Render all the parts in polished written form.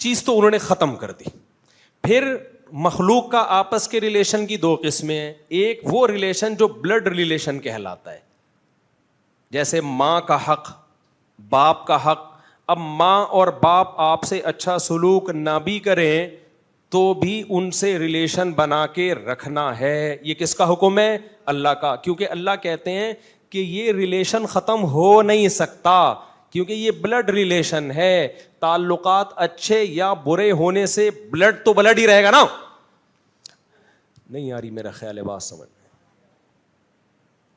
چیز تو انہوں نے ختم کر دی. پھر مخلوق کا آپس کے ریلیشن کی دو قسمیں ہیں. ایک وہ ریلیشن جو بلڈ ریلیشن کہلاتا ہے, جیسے ماں کا حق, باپ کا حق. اب ماں اور باپ آپ سے اچھا سلوک نہ بھی کریں تو بھی ان سے ریلیشن بنا کے رکھنا ہے. یہ کس کا حکم ہے؟ اللہ کا. کیونکہ اللہ کہتے ہیں کہ یہ ریلیشن ختم ہو نہیں سکتا, کیونکہ یہ بلڈ ریلیشن ہے. تعلقات اچھے یا برے ہونے سے بلڈ تو بلڈ ہی رہے گا نا. نہیں آ رہی میرا خیال ہے بات سمجھ میں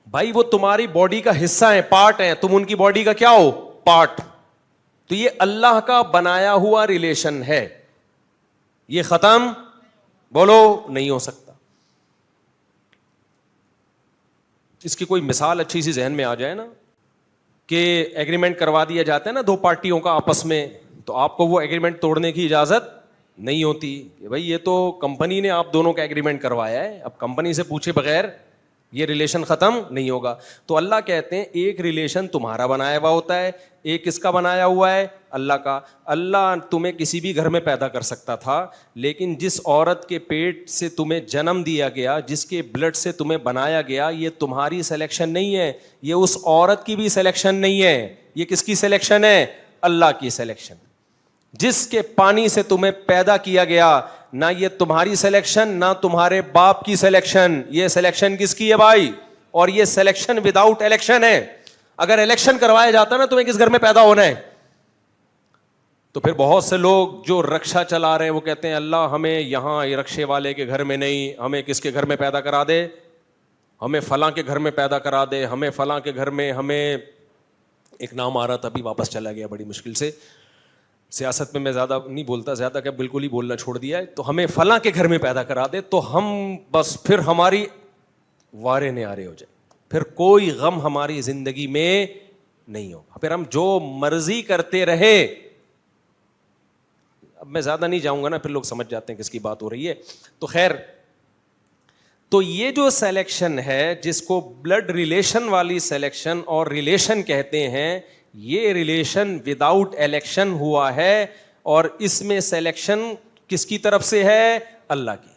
بھائی. وہ تمہاری باڈی کا حصہ ہے, پارٹ ہے, تم ان کی باڈی کا کیا ہو؟ پارٹ. تو یہ اللہ کا بنایا ہوا ریلیشن ہے, یہ ختم بولو نہیں ہو سکتا. اس کی کوئی مثال اچھی سی ذہن میں آ جائے نا, کہ ایگریمنٹ کروا دیا جاتا ہے نا دو پارٹیوں کا آپس میں, تو آپ کو وہ ایگریمنٹ توڑنے کی اجازت نہیں ہوتی کہ بھائی یہ تو کمپنی نے آپ دونوں کا ایگریمنٹ کروایا ہے, اب کمپنی سے پوچھے بغیر یہ ریلیشن ختم نہیں ہوگا. تو اللہ کہتے ہیں ایک ریلیشن تمہارا بنایا ہوا ہوتا ہے, ایک کس کا بنایا ہوا ہے؟ اللہ کا. اللہ تمہیں کسی بھی گھر میں پیدا کر سکتا تھا, لیکن جس عورت کے پیٹ سے تمہیں جنم دیا گیا, جس کے بلڈ سے تمہیں بنایا گیا, یہ تمہاری سلیکشن نہیں ہے, یہ اس عورت کی بھی سلیکشن نہیں ہے. یہ کس کی سلیکشن ہے؟ اللہ کی سلیکشن. جس کے پانی سے تمہیں پیدا کیا گیا, نہ یہ تمہاری سلیکشن نہ تمہارے باپ کی سلیکشن, یہ سلیکشن کس کی ہے بھائی؟ اور یہ سلیکشن وداؤٹ الیکشن ہے. اگر الیکشن کروایا جاتا نا تمہیں کس گھر میں پیدا ہونا ہے, تو پھر بہت سے لوگ جو رکشا چلا رہے ہیں وہ کہتے ہیں اللہ ہمیں یہاں رکشے والے کے گھر میں نہیں, ہمیں کس کے گھر میں پیدا کرا دے, ہمیں فلاں کے گھر میں پیدا کرا دے, ہمیں فلاں کے گھر میں. ہمیں ایک نام آ رہا تھا ابھی واپس چلا گیا بڑی مشکل سے, سیاست میں زیادہ نہیں بولتا, زیادہ کہ بالکل ہی بولنا چھوڑ دیا ہے. تو ہمیں فلاں کے گھر میں پیدا کرا دے تو ہم بس پھر ہماری وارے نیارے ہو جائے, پھر کوئی غم ہماری زندگی میں نہیں ہوگا, پھر ہم جو مرضی کرتے رہے. اب میں زیادہ نہیں جاؤں گا نا, پھر لوگ سمجھ جاتے ہیں کس کی بات ہو رہی ہے. تو خیر, تو یہ جو سلیکشن ہے جس کو بلڈ ریلیشن والی سلیکشن اور ریلیشن کہتے ہیں, یہ ریلیشن وداؤٹ الیکشن ہوا ہے, اور اس میں سلیکشن کس کی طرف سے ہے؟ اللہ کی.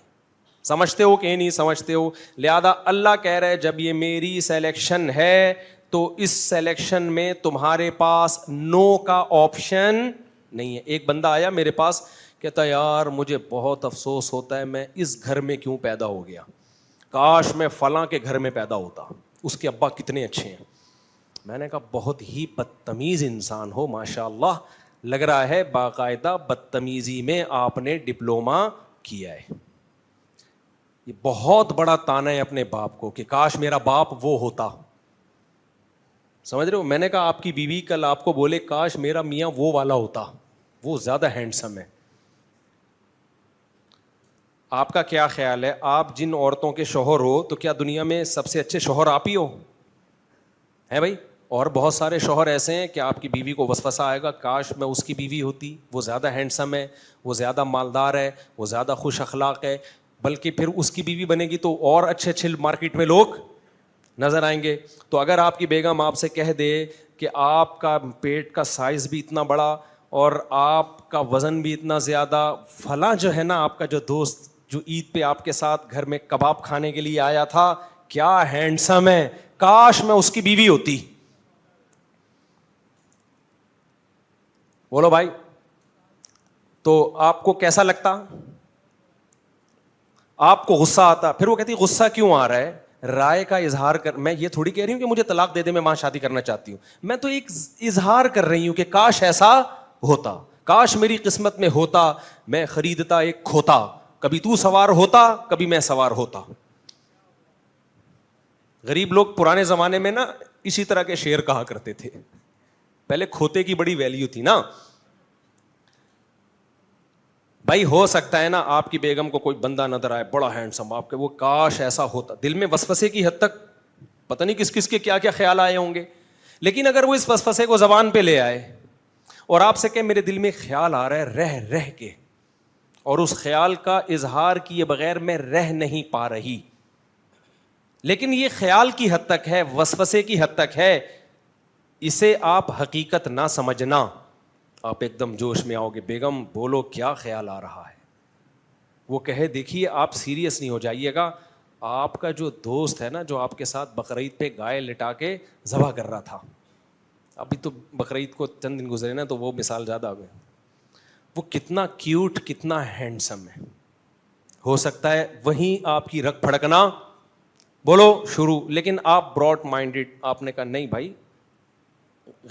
سمجھتے ہو کہ نہیں سمجھتے ہو؟ لہذا اللہ کہہ رہے جب یہ میری سلیکشن ہے تو اس سلیکشن میں تمہارے پاس نو کا آپشن نہیں ہے. ایک بندہ آیا میرے پاس, کہتا یار مجھے بہت افسوس ہوتا ہے میں اس گھر میں کیوں پیدا ہو گیا, کاش میں فلاں کے گھر میں پیدا ہوتا, اس کے ابا کتنے اچھے ہیں. میں نے کہا بہت ہی بدتمیز انسان ہو ماشاء اللہ, لگ رہا ہے باقاعدہ بدتمیزی میں آپ نے ڈپلومہ کیا ہے. یہ بہت بڑا تانا ہے اپنے باپ کو کہ کاش میرا باپ وہ ہوتا. سمجھ رہے ہو؟ میں نے کہا آپ کی بیوی کل آپ کو بولے کاش میرا میاں وہ والا ہوتا, وہ زیادہ ہینڈسم ہے. آپ کا کیا خیال ہے, آپ جن عورتوں کے شوہر ہو تو کیا دنیا میں سب سے اچھے شوہر آپ ہی ہو؟ ہے بھائی. اور بہت سارے شوہر ایسے ہیں کہ آپ کی بیوی کو وسوسہ آئے گا کاش میں اس کی بیوی ہوتی, وہ زیادہ ہینڈسم ہے, وہ زیادہ مالدار ہے, وہ زیادہ خوش اخلاق ہے, بلکہ پھر اس کی بیوی بنے گی تو اور اچھے اچھے مارکیٹ میں لوگ نظر آئیں گے. تو اگر آپ کی بیگم آپ سے کہہ دے کہ آپ کا پیٹ کا سائز بھی اتنا بڑا اور آپ کا وزن بھی اتنا زیادہ, فلاں جو ہے نا آپ کا جو دوست جو عید پہ آپ کے ساتھ گھر میں کباب کھانے کے لیے آیا تھا, کیا ہینڈسم ہے, کاش میں اس کی بیوی ہوتی. بولو بھائی, تو آپ کو کیسا لگتا؟ آپ کو غصہ آتا؟ پھر وہ کہتی غصہ کیوں آ رہا ہے, رائے کا اظہار کر. میں یہ تھوڑی کہہ رہی ہوں کہ مجھے طلاق دے دے میں وہاں شادی کرنا چاہتی ہوں, میں تو ایک اظہار کر رہی ہوں کہ کاش ایسا ہوتا, کاش میری قسمت میں ہوتا, میں خریدتا ایک کھوتا, کبھی تو سوار ہوتا کبھی میں سوار ہوتا. غریب لوگ پرانے زمانے میں نا اسی طرح کے شعر کہا کرتے تھے, پہلے کھوتے کی بڑی ویلیو تھی نا. بھائی ہو سکتا ہے نا آپ کی بیگم کو کوئی بندہ نظر آئے بڑا ہینڈسم, آپ کے وہ کاش ایسا ہوتا, دل میں وسوسے کی حد تک پتہ نہیں کس کس کے کیا کیا خیال آئے ہوں گے. لیکن اگر وہ اس وسوسے کو زبان پہ لے آئے اور آپ سے کہ میرے دل میں خیال آ رہا ہے رہ رہ کے, اور اس خیال کا اظہار کیے بغیر میں رہ نہیں پا رہی, لیکن یہ خیال کی حد تک ہے, وسوسے کی حد تک ہے, اسے آپ حقیقت نہ سمجھنا, آپ ایک دم جوش میں آؤ گے, بیگم بولو کیا خیال آ رہا ہے. وہ کہے دیکھیے آپ سیریس نہیں ہو جائیے گا, آپ کا جو دوست ہے نا جو آپ کے ساتھ بقرعید پہ گائے لٹا کے ذبح کر رہا تھا, ابھی تو بقرعید کو چند دن گزرے نا تو وہ مثال زیادہ آ گئے, وہ کتنا کیوٹ کتنا ہینڈسم ہے. ہو سکتا ہے وہیں آپ کی رگ پھڑکنا بولو شروع, لیکن آپ براڈ مائنڈیڈ, آپ نے کہا نہیں بھائی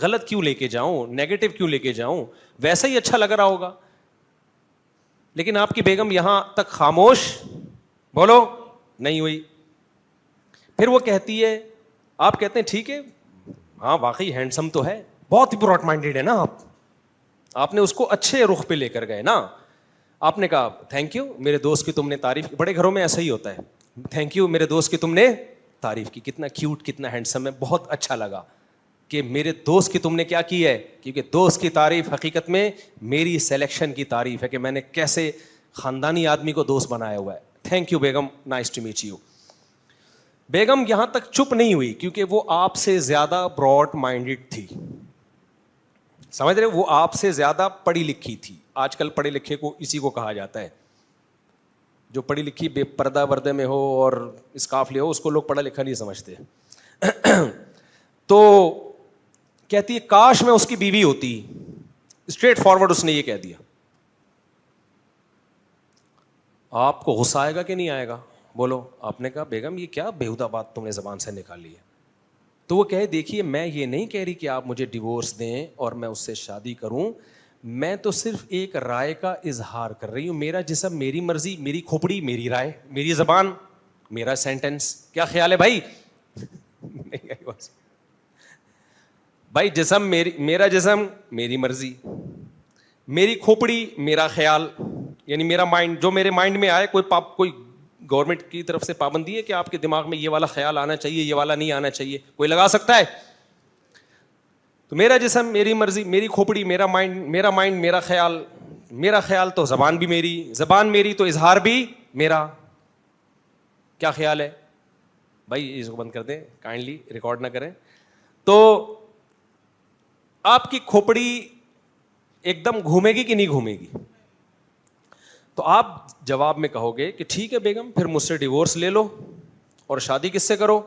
غلط کیوں لے کے جاؤں, نیگیٹو کیوں لے کے جاؤں, ویسا ہی اچھا لگ رہا ہوگا. لیکن آپ کی بیگم یہاں تک خاموش بولو نہیں ہوئی. پھر وہ کہتی ہے, آپ کہتے ہیں ٹھیک ہے ہاں واقعی ہینڈسم تو ہے, بہت ہی براڈ مائنڈیڈ ہے نا آپ نے اس کو اچھے رخ پہ لے کر گئے نا. آپ نے کہا تھینک یو میرے دوست کی تم نے تعریف کی, بڑے گھروں میں ایسا ہی ہوتا ہے, تھینک یو میرے دوست کی تم نے تعریف کی, کتنا کیوٹ کتنا ہینڈسم ہے, بہت اچھا لگا کہ میرے دوست کی تم نے کیا کی ہے, کیونکہ دوست کی تعریف حقیقت میں میری سلیکشن کی تعریف ہے کہ میں نے کیسے خاندانی آدمی کو دوست بنایا ہوا ہے. Thank you Begum, nice to meet you. بیگم یہاں تک چپ نہیں ہوئی کیونکہ وہ آپ سے زیادہ براڈ مائنڈیڈ تھی, سمجھ رہے, وہ آپ سے زیادہ پڑھی لکھی تھی. آج کل پڑھے لکھے کو اسی کو کہا جاتا ہے, جو پڑھی لکھی بے پردہ وردے میں ہو اور اسکارف لے ہو اس کو لوگ پڑھا لکھا نہیں سمجھتے. تو کہتی ہے کاش میں اس کی بیوی ہوتی, اسٹریٹ فارورڈ اس نے یہ کہہ دیا. آپ کو غصہ آئے گا کہ نہیں آئے گا بولو. آپ نے کہا بیگم یہ کیا بیہودہ بات تم نے زبان سے نکالی ہے. تو وہ کہے دیکھیے میں یہ نہیں کہہ رہی کہ آپ مجھے ڈیورس دیں اور میں اس سے شادی کروں, میں تو صرف ایک رائے کا اظہار کر رہی ہوں, میرا جسم میری مرضی, میری کھوپڑی میری رائے, میری زبان میرا سینٹنس. کیا خیال ہے بھائی؟ بھائی جسم میرا جسم میری مرضی, میری کھوپڑی میرا خیال, یعنی میرا مائنڈ جو میرے مائنڈ میں آئے. کوئی گورنمنٹ کی طرف سے پابندی ہے کہ آپ کے دماغ میں یہ والا خیال آنا چاہیے یہ والا نہیں آنا چاہیے, کوئی لگا سکتا ہے؟ تو میرا جسم میری مرضی, میری کھوپڑی میرا مائنڈ میرا خیال, میرا خیال تو زبان بھی میری, زبان میری تو اظہار بھی میرا. کیا خیال ہے بھائی؟ اس کو بند کر دیں کائنڈلی, ریکارڈ نہ کریں. تو آپ کی کھوپڑی ایک دم گھومے گی کہ نہیں گھومے گی؟ تو آپ جواب میں کہو گے کہ ٹھیک ہے بیگم پھر مجھ سے ڈیورس لے لو اور شادی کس سے کرو,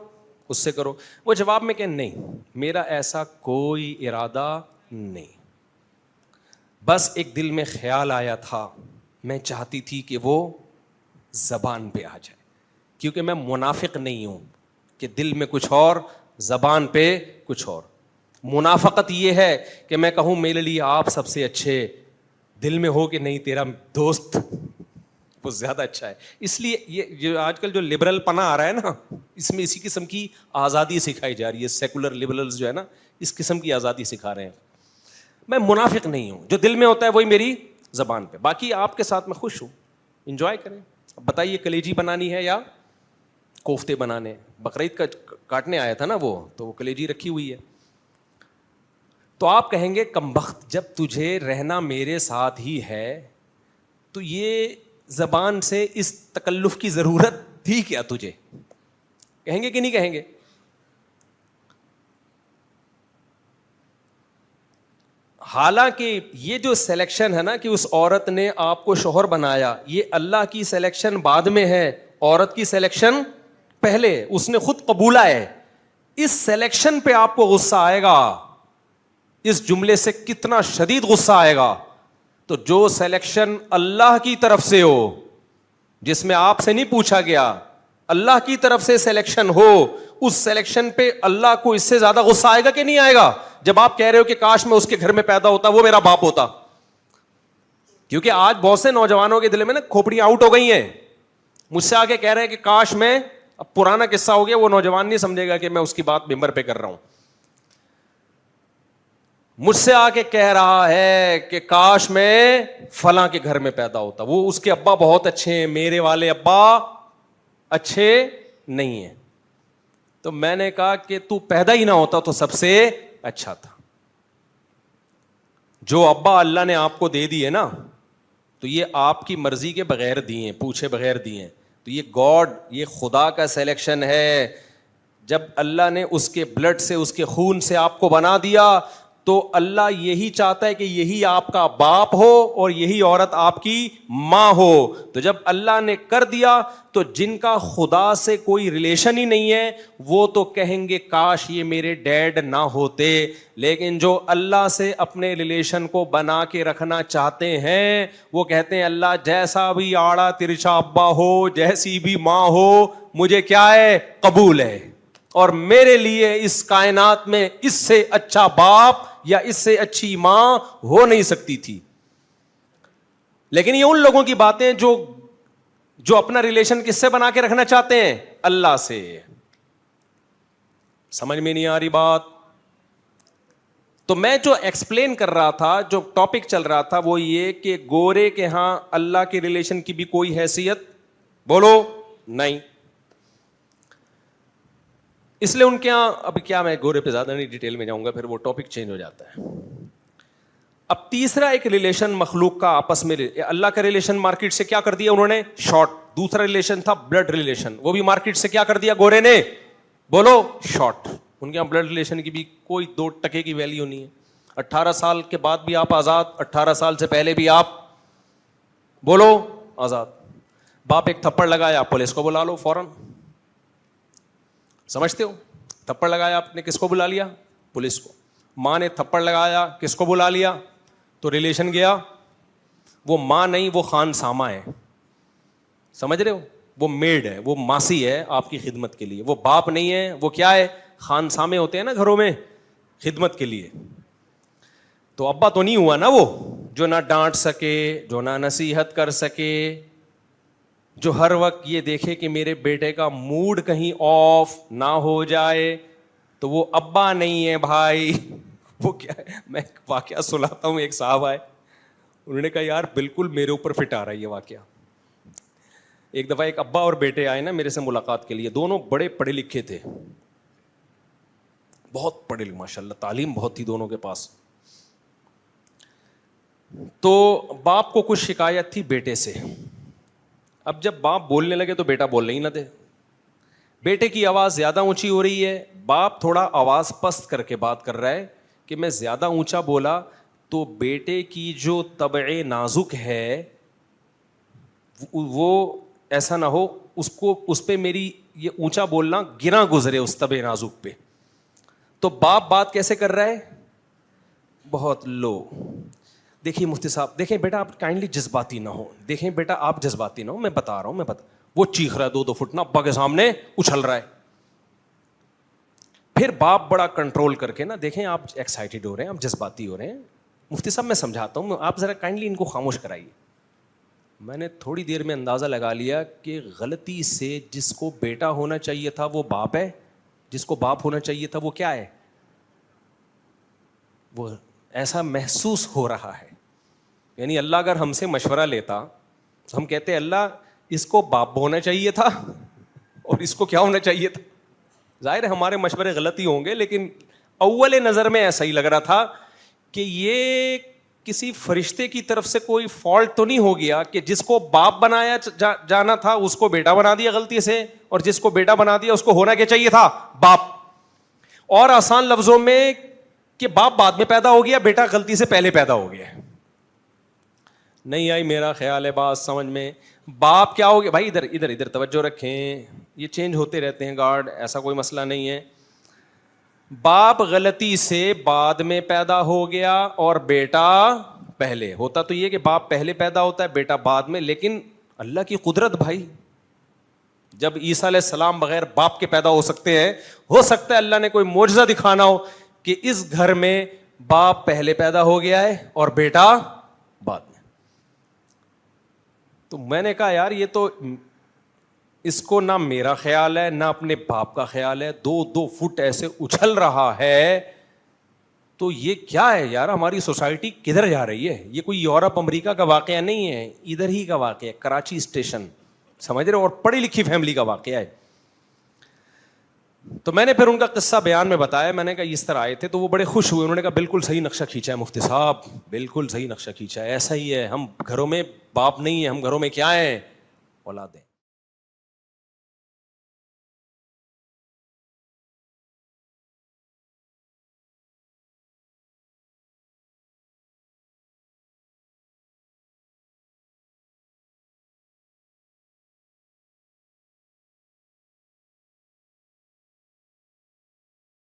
اس سے کرو. وہ جواب میں کہ نہیں میرا ایسا کوئی ارادہ نہیں, بس ایک دل میں خیال آیا تھا, میں چاہتی تھی کہ وہ زبان پہ آ جائے, کیونکہ میں منافق نہیں ہوں کہ دل میں کچھ اور زبان پہ کچھ اور. منافقت یہ ہے کہ میں کہوں میرے لیے آپ سب سے اچھے, دل میں ہو کہ نہیں تیرا دوست وہ زیادہ اچھا ہے. اس لیے یہ جو آج کل جو لبرل پنا آ رہا ہے نا, اس میں اسی قسم کی آزادی سکھائی جا رہی ہے. سیکولر لبرلز جو ہے نا اس قسم کی آزادی سکھا رہے ہیں. میں منافق نہیں ہوں, جو دل میں ہوتا ہے وہی میری زبان پہ, باقی آپ کے ساتھ میں خوش ہوں, انجوائے کریں. اب بتائیے کلیجی بنانی ہے یا کوفتے بنانے؟ بقرعید کا کاٹنے آیا تھا نا وہ, تو وہ کلیجی رکھی ہوئی ہے. تو آپ کہیں گے کمبخت جب تجھے رہنا میرے ساتھ ہی ہے تو یہ زبان سے اس تکلف کی ضرورت تھی کیا تجھے؟ کہیں گے کہ نہیں کہیں گے؟ حالانکہ یہ جو سلیکشن ہے نا کہ اس عورت نے آپ کو شوہر بنایا, یہ اللہ کی سلیکشن بعد میں ہے, عورت کی سلیکشن پہلے, اس نے خود قبولا ہے. اس سلیکشن پہ آپ کو غصہ آئے گا, اس جملے سے کتنا شدید غصہ آئے گا. تو جو سلیکشن اللہ کی طرف سے ہو, جس میں آپ سے نہیں پوچھا گیا, اللہ کی طرف سے سلیکشن ہو, اس سلیکشن پہ اللہ کو اس سے زیادہ غصہ آئے گا کہ نہیں آئے گا؟ جب آپ کہہ رہے ہو کہ کاش میں اس کے گھر میں پیدا ہوتا, وہ میرا باپ ہوتا. کیونکہ آج بہت سے نوجوانوں کے دل میں نا کھوپڑیاں آؤٹ ہو گئی ہیں, مجھ سے آگے کہہ رہے ہیں کہ کاش میں, اب پرانا قصہ ہو گیا, وہ نوجوان نہیں سمجھے گا کہ میں اس کی بات ممبر پہ کر رہا ہوں. مجھ سے آ کے کہہ رہا ہے کہ کاش میں فلاں کے گھر میں پیدا ہوتا, وہ اس کے ابا بہت اچھے ہیں, میرے والے ابا اچھے نہیں ہیں. تو میں نے کہا کہ تو پیدا ہی نہ ہوتا تو سب سے اچھا تھا. جو ابا اللہ نے آپ کو دے دیے نا, تو یہ آپ کی مرضی کے بغیر دیے, پوچھے بغیر دیے. تو یہ گاڈ, یہ خدا کا سلیکشن ہے. جب اللہ نے اس کے بلڈ سے, اس کے خون سے آپ کو بنا دیا, تو اللہ یہی چاہتا ہے کہ یہی آپ کا باپ ہو اور یہی عورت آپ کی ماں ہو. تو جب اللہ نے کر دیا تو جن کا خدا سے کوئی ریلیشن ہی نہیں ہے وہ تو کہیں گے کاش یہ میرے ڈیڈ نہ ہوتے, لیکن جو اللہ سے اپنے ریلیشن کو بنا کے رکھنا چاہتے ہیں وہ کہتے ہیں اللہ جیسا بھی آڑا ترچا ابا ہو, جیسی بھی ماں ہو, مجھے کیا ہے, قبول ہے, اور میرے لیے اس کائنات میں اس سے اچھا باپ یا اس سے اچھی ماں ہو نہیں سکتی تھی. لیکن یہ ان لوگوں کی باتیں جو اپنا ریلیشن کس سے بنا کے رکھنا چاہتے ہیں, اللہ سے. سمجھ میں نہیں آ رہی بات؟ تو میں جو ایکسپلین کر رہا تھا, جو ٹاپک چل رہا تھا وہ یہ کہ گورے کے ہاں اللہ کے ریلیشن کی بھی کوئی حیثیت بولو نہیں. اس لیے ان کے یہاں, ابھی کیا میں گورے پہ زیادہ نہیں ڈیٹیل میں جاؤں گا, پھر وہ ٹاپک چینج ہو جاتا ہے. اب تیسرا ایک ریلیشن مخلوق کا آپس میں, اللہ کا ریلیشن مارکیٹ سے کیا کر دیا انہوں نے, شارٹ. دوسرا ریلیشن تھا بلڈ ریلیشن, وہ بھی مارکیٹ سے کیا کر دیا گورے نے, بولو شارٹ. ان کے یہاں بلڈ ریلیشن کی بھی کوئی 2 ٹکے کی ویلیو نہیں ہے. 18 سال کے بعد بھی آپ آزاد, 18 سال سے پہلے بھی آپ بولو آزاد. باپ ایک تھپڑ لگایا, پولیس کو بلا لو فوراً. سمجھتے ہو؟ تھپڑ لگایا آپ نے, کس کو بلا لیا, پولیس کو. ماں نے تھپڑ لگایا, کس کو بلا لیا, تو ریلیشن گیا. وہ ماں نہیں, وہ خان سامہ ہے. سمجھ رہے ہو؟ وہ میڈ ہے, وہ ماسی ہے آپ کی خدمت کے لیے. وہ باپ نہیں ہے, وہ کیا ہے, خان سامے ہوتے ہیں نا گھروں میں خدمت کے لیے. تو ابا تو نہیں ہوا نا وہ, جو نہ ڈانٹ سکے, جو نہ نصیحت کر سکے, جو ہر وقت یہ دیکھے کہ میرے بیٹے کا موڈ کہیں آف نہ ہو جائے. تو وہ ابا نہیں ہے بھائی. وہ کیا ہے, میں واقعہ سناتا ہوں. ایک صاحب آئے, انہوں نے کہا یار بالکل میرے اوپر فٹ آ رہا ہے یہ واقعہ. ایک دفعہ ایک ابا اور بیٹے آئے نا میرے سے ملاقات کے لیے. دونوں بڑے پڑھے لکھے تھے, بہت پڑھے لکھے, ماشاء اللہ تعلیم بہت تھی دونوں کے پاس. تو باپ کو کچھ شکایت تھی بیٹے سے. اب جب باپ بولنے لگے تو بیٹا بولنے ہی نہ دے. بیٹے کی آواز زیادہ اونچی ہو رہی ہے, باپ تھوڑا آواز پست کر کے بات کر رہا ہے کہ میں زیادہ اونچا بولا تو بیٹے کی جو طبع نازک ہے وہ ایسا نہ ہو اس پہ میری یہ اونچا بولنا گرا گزرے اس طبع نازک پہ. تو باپ بات کیسے کر رہا ہے, بہت لو. دیکھیے مفتی صاحب, دیکھیں بیٹا آپ کائنڈلی جذباتی نہ ہو, دیکھیں بیٹا آپ جذباتی نہ ہو, میں بتا رہا ہوں, وہ چیخ رہا ہے 2 فٹ نا ابا کے سامنے اچھل رہا ہے. پھر باپ بڑا کنٹرول کر کے نا, دیکھیں آپ ایکسائٹیڈ ہو رہے ہیں, آپ جذباتی ہو رہے ہیں, مفتی صاحب میں سمجھاتا ہوں, آپ ذرا کائنڈلی ان کو خاموش کرائیے. میں نے تھوڑی دیر میں اندازہ لگا لیا کہ غلطی سے جس کو بیٹا ہونا چاہیے تھا وہ باپ ہے, جس کو باپ ہونا چاہیے تھا وہ کیا ہے, وہ ایسا محسوس ہو رہا ہے. یعنی اللہ اگر ہم سے مشورہ لیتا تو ہم کہتے اللہ اس کو باپ ہونا چاہیے تھا اور اس کو کیا ہونا چاہیے تھا. ظاہر ہے ہمارے مشورے غلط ہی ہوں گے, لیکن اول نظر میں ایسا ہی لگ رہا تھا کہ یہ کسی فرشتے کی طرف سے کوئی فالٹ تو نہیں ہو گیا کہ جس کو باپ بنایا جانا تھا اس کو بیٹا بنا دیا غلطی سے, اور جس کو بیٹا بنا دیا اس کو ہونا کیا چاہیے تھا, باپ. اور آسان لفظوں میں کہ باپ بعد میں پیدا ہو گیا, بیٹا غلطی سے پہلے پیدا ہو گیا. نہیں آئی میرا خیال ہے بات سمجھ میں. باپ کیا ہو گیا بھائی, ادھر توجہ رکھیں, یہ چینج ہوتے رہتے ہیں گارڈ, ایسا کوئی مسئلہ نہیں ہے. باپ غلطی سے بعد میں پیدا ہو گیا اور بیٹا پہلے. ہوتا تو یہ کہ باپ پہلے پیدا ہوتا ہے بیٹا بعد میں, لیکن اللہ کی قدرت بھائی, جب عیسیٰ علیہ السلام بغیر باپ کے پیدا ہو سکتے ہیں, ہو سکتا ہے اللہ نے کوئی معجزہ دکھانا ہو کہ اس گھر میں باپ پہلے پیدا ہو گیا ہے اور بیٹا بعد میں. تو میں نے کہا یار یہ تو اس کو نہ میرا خیال ہے نہ اپنے باپ کا خیال ہے, 2 فٹ ایسے اچھل رہا ہے, تو یہ کیا ہے یار, ہماری سوسائٹی کدھر جا رہی ہے. یہ کوئی یورپ امریکہ کا واقعہ نہیں ہے, ادھر ہی کا واقعہ ہے, کراچی اسٹیشن, سمجھ رہے ہو, اور پڑھی لکھی فیملی کا واقعہ ہے. تو میں نے پھر ان کا قصہ بیان میں بتایا, میں نے کہا اس طرح آئے تھے, تو وہ بڑے خوش ہوئے. انہوں نے کہا بالکل صحیح نقشہ کھینچا ہے مفتی صاحب, بالکل صحیح نقشہ کھینچا ہے, ایسا ہی ہے, ہم گھروں میں باپ نہیں ہے, ہم گھروں میں کیا ہیں, اولادیں.